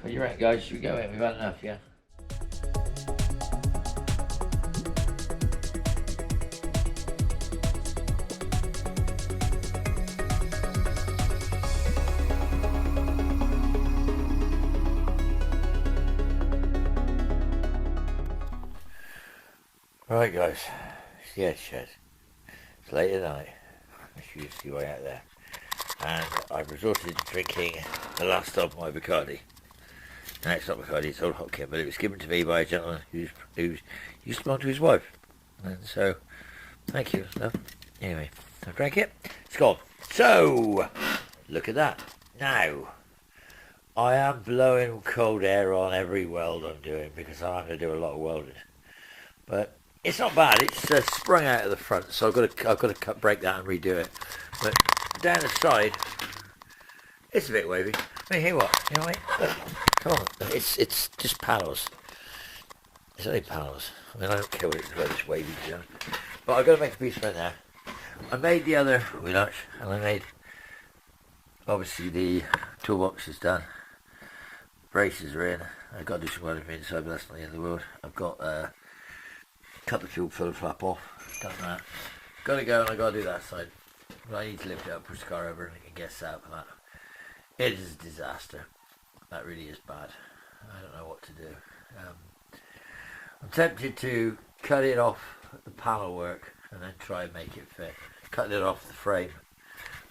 What do you reckon, guys? Should we go in? We've had enough, yeah? Right, guys. Yeah, shed. It's late at night, as you see way out there, and I've resorted to drinking the last stop of my Bacardi. No, it's not Bacardi, it's Old Hotkin, but it was given to me by a gentleman who used to belong to his wife. And so, thank you, love. Anyway, I drank it. It's gone. So, look at that. Now, I am blowing cold air on every weld I'm doing because I'm having to do a lot of welding. But it's not bad. It's sprung out of the front, so I've got to break that and redo it. But down the side, it's a bit wavy. I mean, here what? You know what I mean? Look, come on. It's just panels. It's only panels. I mean, I don't care whether it's wavy, you know. But I've got to make a piece of it now. I made the other wheel arch, and I made, obviously, the toolbox is done. Braces are in. I've got to do some welding from inside, but that's not the end of the world. I've got cut the fuel filler flap off, done that. Got to go, and I've got to do that side. But I need to lift it up, push the car over, and it can get set up for that. It is a disaster. That really is bad. I don't know what to do. I'm tempted to cut it off the panel work and then try and make it fit. Cut it off the frame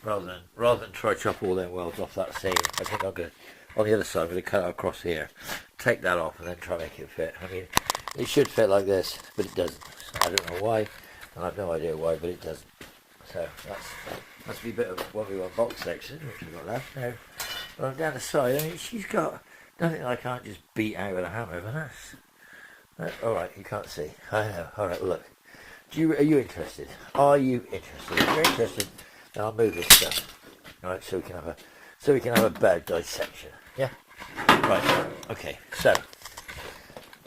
rather than try to chop all them welds off that seam. I think I'm going to, on the other side, I'm going to cut it across here, take that off, and then try and make it fit. I mean, it should fit like this, but it doesn't. I don't know why, and I've no idea why, but it doesn't. So that's be a bit of 1v1 box section, which we've got left now. But I'm down the side. I mean, she's got nothing I can't just beat out with a hammer, but that's all right. You can't see. I know. All right. Well, look. Are you interested? Are you interested? If you're interested, then I'll move this stuff. All right, so we can have a better dissection. Yeah. Right. Okay. So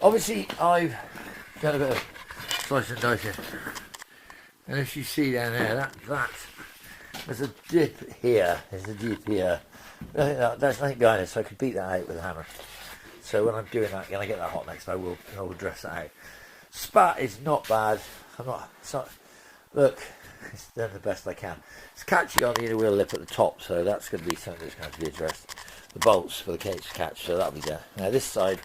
obviously I've got a bit of slice and dicing, and as you see down there, there's a dip here. There's a dip here. There's nothing behind it, so I could beat that out with a hammer. So when I'm doing that, when I get that hot next, I will dress that out. Spat is not bad. Look, it's done the best I can. It's catching on the inner wheel lip at the top, so that's going to be something that's going to have to be addressed. The bolts for the cage to catch, so that'll be done. Now this side,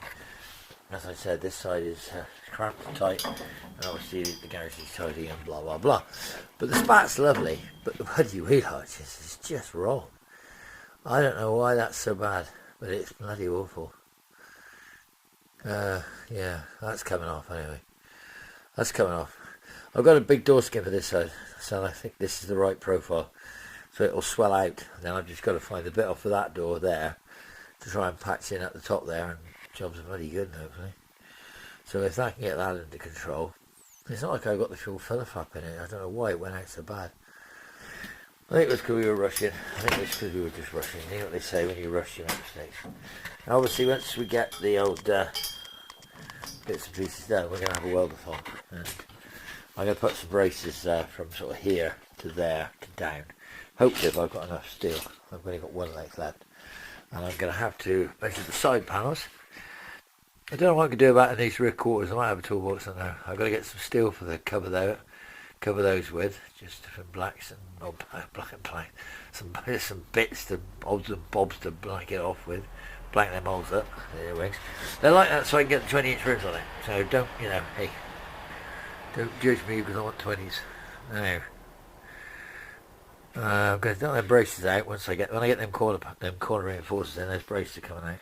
as I said, this side is cramped and tight, and obviously the garage is tidy and blah blah blah. But the spat's lovely, but the bloody wheel arches is just wrong. I don't know why that's so bad, but it's bloody awful. Yeah, that's coming off anyway. That's coming off. I've got a big door skin for this side, so I think this is the right profile. So it'll swell out. Then I've just got to find the bit off of that door there to try and patch in at the top there, and job's bloody good, hopefully. So if I can get that under control, it's not like I've got the fuel filler flap in it. I don't know why it went out so bad. I think it was because we were rushing. I think it was because we were just rushing. You know what they say, when you rush, you make mistakes. And obviously, once we get the old bits and pieces done, we're going to have a weldathon. And I'm going to put some braces from sort of here to there to down. Hopefully, if I've got enough steel. I've only got one leg left. And I'm going to have to measure the side panels. I don't know what I can do about in these rear quarters. I might have a toolbox on there. I've got to get some steel for the cover those with, just from blacks and black and black. Some bits to odds and bobs to blank it off with. Blank them holes up, the wings. They're like that so I can get the 20-inch rims on it. So don't judge me because I want 20s. No. I'm going to get them braces out when I get them corner reinforcers in. Those braces are coming out.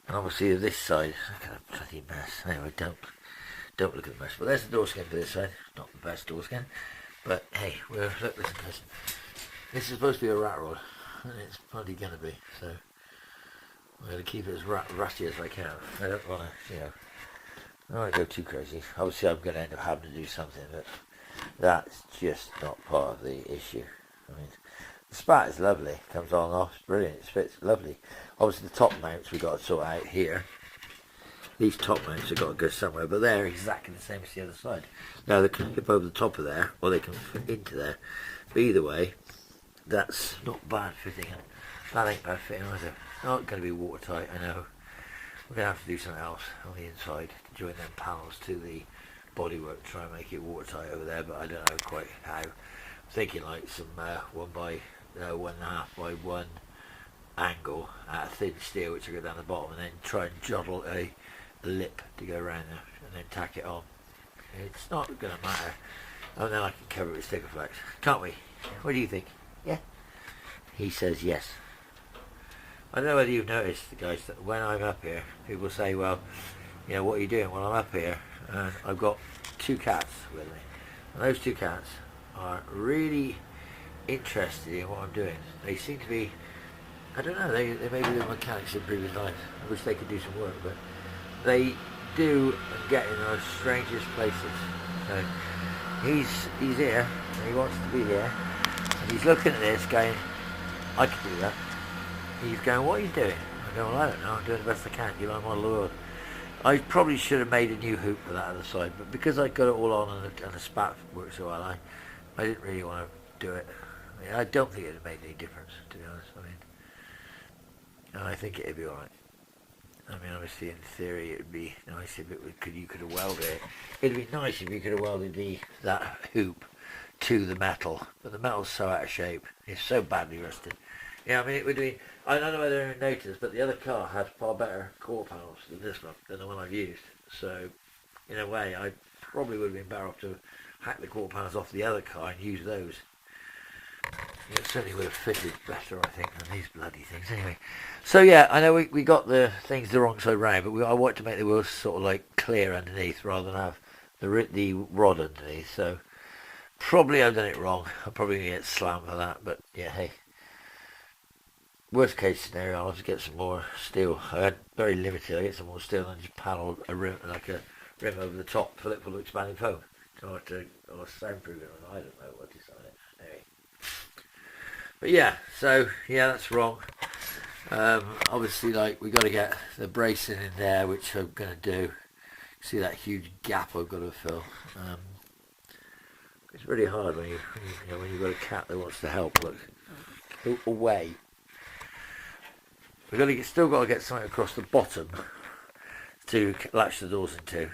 And obviously this side, look at a bloody mess. Anyway, don't look at the mess. But there's the door skin for this side. Not the best door skin, but hey, look, listen to this. This is supposed to be a rat rod, and it's bloody gonna be. So I'm going to keep it as rusty as I can. I don't want to, I don't want to go too crazy. Obviously, I'm going to end up having to do something, but that's just not part of the issue. I mean, the spat is lovely. Comes on and off. It's brilliant. It fits lovely. Obviously, the top mounts we've got to sort out here. These top mounts have got to go somewhere, but they're exactly the same as the other side. Now, they can flip over the top of there, or they can fit into there. But either way, that's not bad fitting. That ain't bad fitting either. Not going to be watertight, I know. we're going to have to do something else on the inside to join them panels to the bodywork, try and make it watertight over there, but I don't know quite how. I'm thinking like some 1.5 by 1 angle at a thin steel which will go down the bottom, and then try and jodel a lip to go around there and then tack it on. It's not going to matter, and then I can cover it with sticker flex, can't we? What do you think? Yeah? He says yes. I don't know whether you've noticed, guys, that when I'm up here, people say, well, you know, what are you doing? Well, I'm up here and I've got 2 cats with me, and those 2 cats are really interested in what I'm doing. They seem to be, I don't know, they maybe they're mechanics in previous lives. I wish they could do some work, but they do get in the most strangest places. So he's here and he wants to be here, and he's looking at this going, I could do that. He's going, what are you doing? I go, well, I don't know, I'm doing the best I can, you know, I'm on the world. I probably should have made a new hoop for that other side, but because I got it all on and the spat worked so well, I didn't really want to do it. I mean, I don't think it would have made any difference, to be honest. I mean, and I think it'd be alright. I mean, obviously, in theory, it'd be nice if you could have welded it. It'd be nice if you could have welded that hoop to the metal, but the metal's so out of shape. It's so badly rusted. Yeah, I mean, it would be. I don't know whether you noticed, but the other car had far better quarter panels than this one, than the one I've used. So, in a way, I probably would have been better off to hack the quarter panels off the other car and use those. It certainly would have fitted better, I think, than these bloody things. Anyway, so yeah, I know we got the things the wrong side round, but I want to make the wheels sort of like clear underneath rather than have the rod underneath. So probably I've done it wrong. I'm probably going to get slammed for that, but yeah, hey. Worst case scenario, I'll have to get some more steel. I had very limited. I get some more steel and just panel a rim, like a rim over the top, fill it full of expanding foam. Or soundproof it, or I don't know what to decide it. Anyway. But yeah, so yeah, that's wrong. Obviously, like, we got to get the bracing in there, which I'm going to do. See that huge gap I've got to fill. It's really hard when you've got a cat that wants to help. Look, away. We've still got to get something across the bottom to latch the doors into.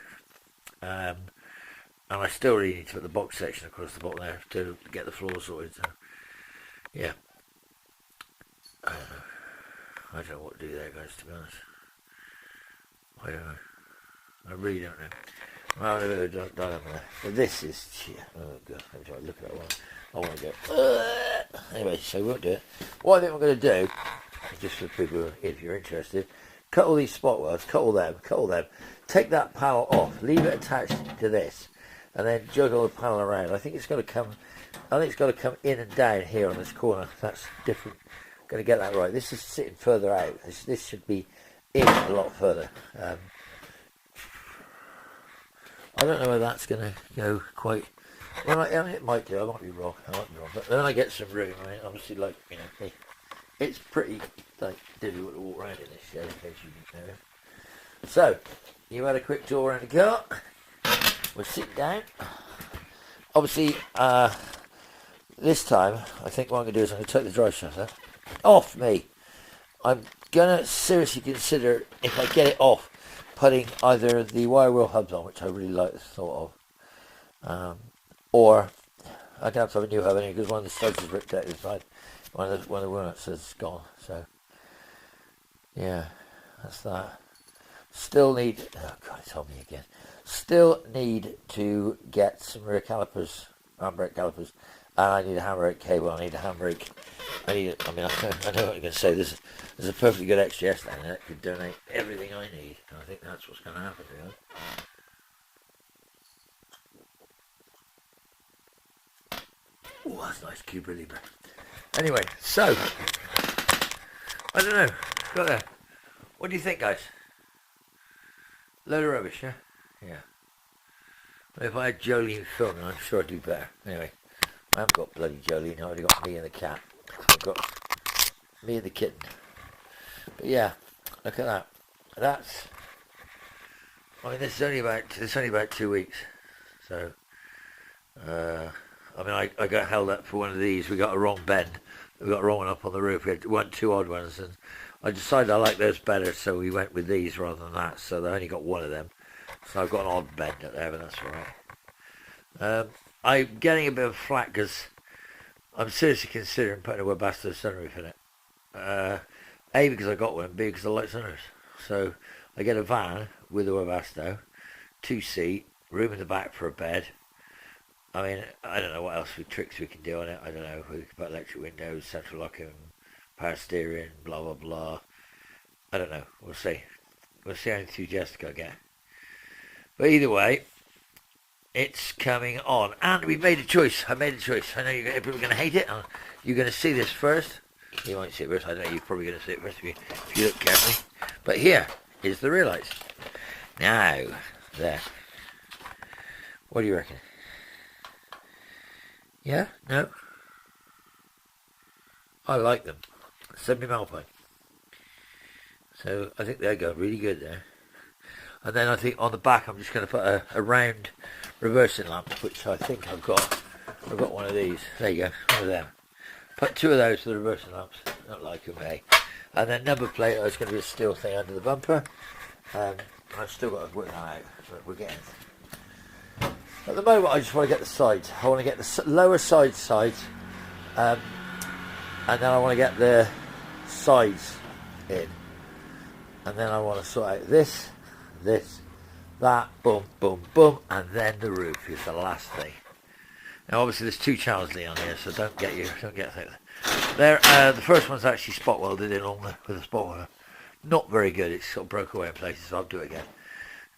And I still really need to put the box section across the bottom there to get the floor sorted. So, yeah. I don't know what to do there, guys, to be honest. I don't know. I really don't know. Well, a bit of a dilemma there. But this is, yeah, oh god, let me try to look at that one. I want to go, anyway, so we won't do it. What I think I'm going to do, just for people, if you're interested, cut all these spot welds, cut all them, take that panel off, leave it attached to this, and then juggle the panel around. I think it's got to come in and down here on this corner. That's different. Going to get that right. This is sitting further out. This should be in a lot further. I don't know whether that's going to go quite. Well, I mean, it might do. I might be wrong. But then I get some room. I mean, obviously, like, you know, it's pretty like difficult to walk around in this shed, in case you didn't know. So, you had a quick tour around the car. We'll sit down. Obviously, this time, I think what I'm going to do is I'm going to take the drive shaft off me. I'm going to seriously consider, if I get it off, putting either the wire wheel hubs on, which I really like the thought of, or I can have to have a new hub anyway, because one of the studs is ripped out inside. One of the wheel nuts is gone. So, yeah, that's that. Still need, oh god, it's on me again. Still need to get some rear calipers, handbrake calipers, and I need a handbrake cable. I need a handbrake. I know what you're going to say. There's a perfectly good XGS down there that could donate everything I need. And I think that's what's going to happen, really. Oh, that's nice, Cuba Libre. Anyway, so, I don't know. Got there. What do you think, guys? Load of rubbish, yeah? Yeah. But if I had Jolene filming, I'm sure I'd do better. Anyway, I haven't got bloody Jolene. I've already got me and the cat. I've got me and the kitten. But yeah, look at that. That's, I mean, this is only about 2 weeks. So, I mean, I got held up for one of these. We got a wrong bend. We got a wrong one up on the roof. We had two odd ones, and I decided I like those better, so we went with these rather than that. So they only got one of them. So I've got an odd bend at there, but that's alright. I'm getting a bit of flack because I'm seriously considering putting a Webasto sunroof in it. A, because I got one, B, because I like sunroofs. So I get a van with a Webasto, 2-seat, room in the back for a bed. I mean, I don't know what else with tricks we can do on it. I don't know. We can put electric windows, central locking, power steering, blah, blah, blah. I don't know. We'll see. We'll see how enthusiastic I get. But either way, it's coming on. And we've made a choice. I made a choice. I know people are going to hate it. You're going to see this first. You won't see it first. I know you're probably going to see it first if you look carefully. But here is the rear lights. Now, there. What do you reckon? Yeah? No? I like them. 70 Alpine. So I think they go really good there. And then I think on the back I'm just going to put a round reversing lamp, which I think I've got. I've got one of these. There you go. One of them. Put two of those for the reversing lamps. Don't like them, eh? And then number plate, there's going to be a steel thing under the bumper. I've still got to work that out, but we're getting. At the moment, I just want to get the sides. I want to get the lower sides, and then I want to get the sides in, and then I want to sort out this, that, boom, boom, boom, and then the roof is the last thing. Now, obviously, there's two channels on here, so don't get things. There, the first one's actually spot welded in with a spot welder. Not very good. It's sort of broke away in places. So I'll do it again.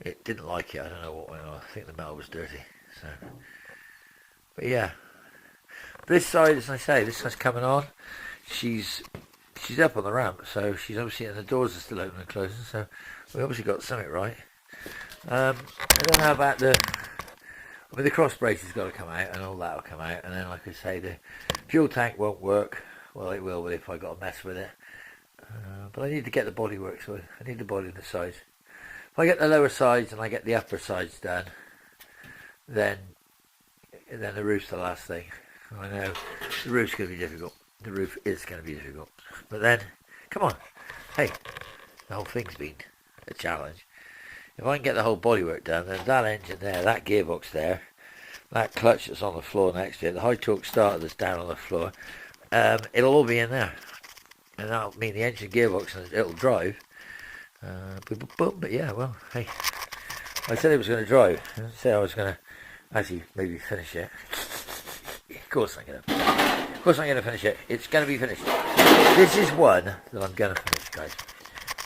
It didn't like it. I don't know what went on. I think the metal was dirty. So, but yeah, this side, as I say, this side's coming on. She's up on the ramp, so she's obviously, and the doors are still open and closing. So we obviously got something right. I don't know about the cross brace has got to come out, and all that will come out. And then, like I say, the fuel tank won't work. Well, it will, but if I got to mess with it. But I need to get the body work, so I need the body and the sides. If I get the lower sides and I get the upper sides done, then the roof's the last thing. I know the roof's going to be difficult. The roof is going to be difficult. But then, come on. Hey, the whole thing's been a challenge. If I can get the whole bodywork done, then that engine there, that gearbox there, that clutch that's on the floor next to it, the high torque starter that's down on the floor, it'll all be in there. And that'll mean the engine gearbox and it'll drive. But yeah, well, hey, I said it was going to drive. I didn't say I was going to actually maybe finish it. Of course I'm going to finish it. It's going to be finished. This is one that I'm going to finish, guys.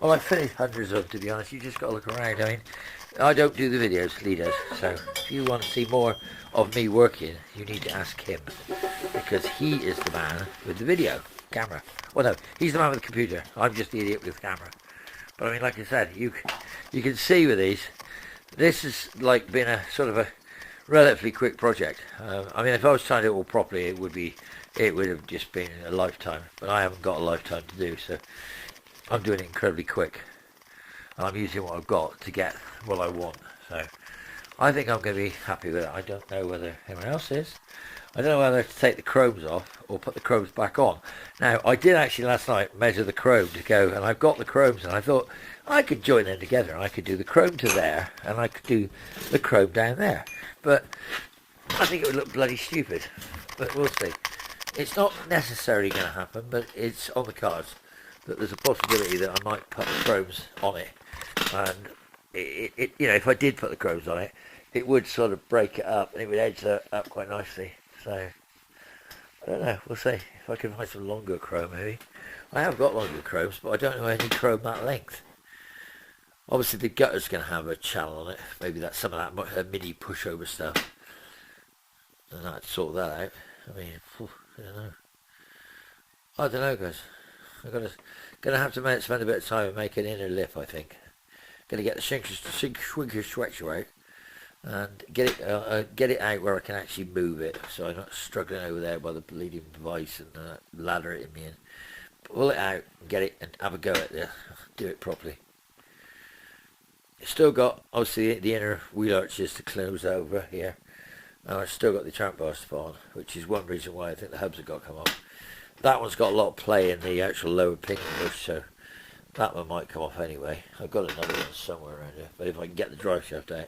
Well, I've finished hundreds of, to be honest. You just got to look around. I mean, I don't do the videos, Lee does. So if you want to see more of me working, you need to ask him. Because he is the man with the video camera. Well, no, he's the man with the computer. I'm just the idiot with the camera. But I mean, like I said, you can see with these, this has like been a sort of a relatively quick project. I mean, if I was trying to do it all properly, it would have just been a lifetime. But I haven't got a lifetime to do, so I'm doing it incredibly quick. And I'm using what I've got to get what I want. So I think I'm going to be happy with it. I don't know whether anyone else is. I don't know whether to take the chromes off or put the chromes back on. Now, I did actually last night measure the chrome to go, and I've got the chromes, and I thought I could join them together. I could do the chrome to there, and I could do the chrome down there. But I think it would look bloody stupid. But we'll see. It's not necessarily going to happen, but it's on the cards that there's a possibility that I might put the chromes on it. And it you know, if I did put the chromes on it, it would sort of break it up, and it would edge that up quite nicely. So, I don't know, we'll see. If I can find some longer chrome, maybe. I have got longer chromes, but I don't know any chrome that length. Obviously, the gutter's going to have a channel on it. Maybe that's some of that MIDI pushover stuff. And I'd sort that out. I mean, I don't know, guys. I'm going to have to spend a bit of time and make an inner lip, I think. Going to get the Schwinker stretcher out. And get it out where I can actually move it, so I'm not struggling over there by the bleeding device and ladder it in me, and pull it out and get it and have a go at it, do it properly. It's still got obviously the inner wheel arches to close over here, and I've still got the tramp bar on, which is one reason why I think the hubs have got to come off. That one's got a lot of play in the actual lower pinion bush, so That one might come off anyway. I've got another one somewhere around here, but if I can get the drive shaft out,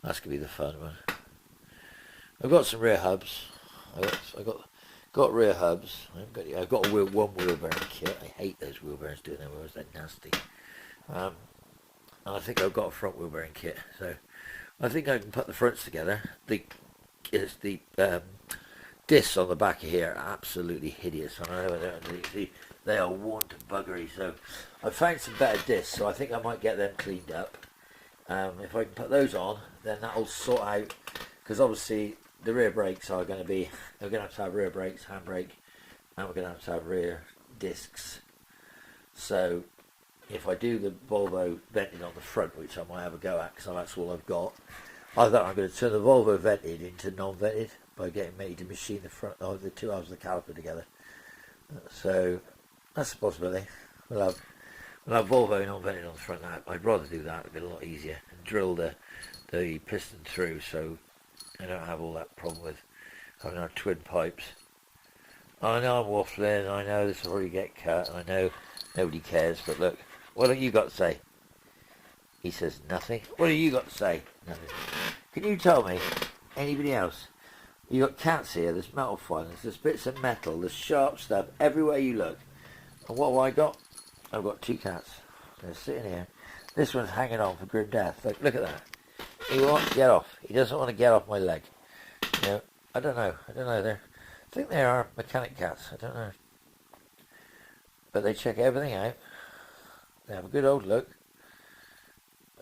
that's going to be the fun one. I've got some rear hubs. I've got rear hubs. I've got one wheel bearing kit. I hate those wheel bearings doing their wheels, they're nasty. And I think I've got a front wheel bearing kit, so I think I can put the fronts together. The discs on the back of here are absolutely hideous. I know they are worn to buggery, so I found some better discs, so I think I might get them cleaned up. If I can put those on, then that'll sort out, because obviously the rear brakes are going to be, we're going to have rear brakes, handbrake, and we're going to have rear discs. So if I do the Volvo vented on the front, which I might have a go at, because that's all I've got, I thought I'm going to turn the Volvo vented into non-vented by getting me to machine the front of the two halves of the caliper together. So that's a possibility. We'll have Volvo non-vented on the front. Now I'd rather do that; it'd be a lot easier, and drill the piston through, so I don't have all that problem with having our twin pipes. I know I'm waffling. I know this will already get cut. I know nobody cares, but look, what have you got to say? He says nothing. What have you got to say? Nothing. Can you tell me, anybody else? You got cats here, there's metal filings, there's bits of metal, there's sharp stuff everywhere you look. And what have I got? I've got two cats. They're sitting here. This one's hanging on for grim death. Look at that. He wants to get off. He doesn't want to get off my leg. You know, I don't know. I think they are mechanic cats. I don't know. But they check everything out. They have a good old look.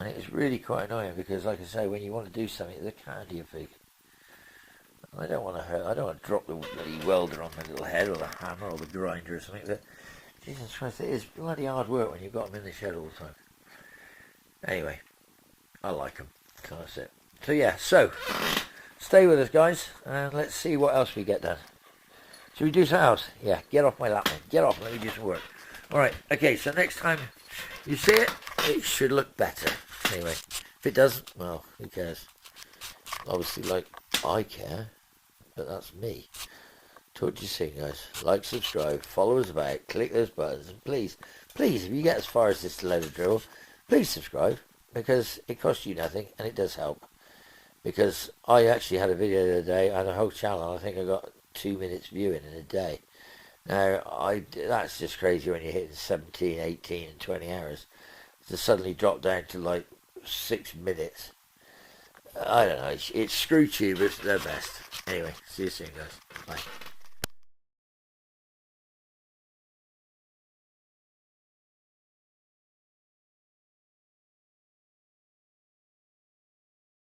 And it's really quite annoying because, like I say, when you want to do something, they can't do your feet. I don't want to hurt. I don't want to drop the bloody welder on my little head, or the hammer, or the grinder, or something. But Jesus Christ, it is bloody hard work when you've got them in the shed all the time. Anyway, I like them. So that's it. So yeah, stay with us, guys, and let's see what else we get done. Should we do something else? Yeah, get off my lap, man. Get off. Let me do some work. All right. Okay. So next time you see it, it should look better. Anyway, if it doesn't, well, who cares? Obviously, like, I care. But that's me. Talk to you soon, guys. Like, subscribe, follow us about, click those buttons, and please, if you get as far as this leather drill, please subscribe, because it costs you nothing, and it does help. Because I actually had a video the other day, I had a whole channel, I think I got 2 minutes viewing in a day. Now, that's just crazy when you're hitting 17, 18, and 20 hours. To suddenly drop down to like 6 minutes. I don't know, it's screw tubers, they're best. Anyway, see you soon, guys. Bye.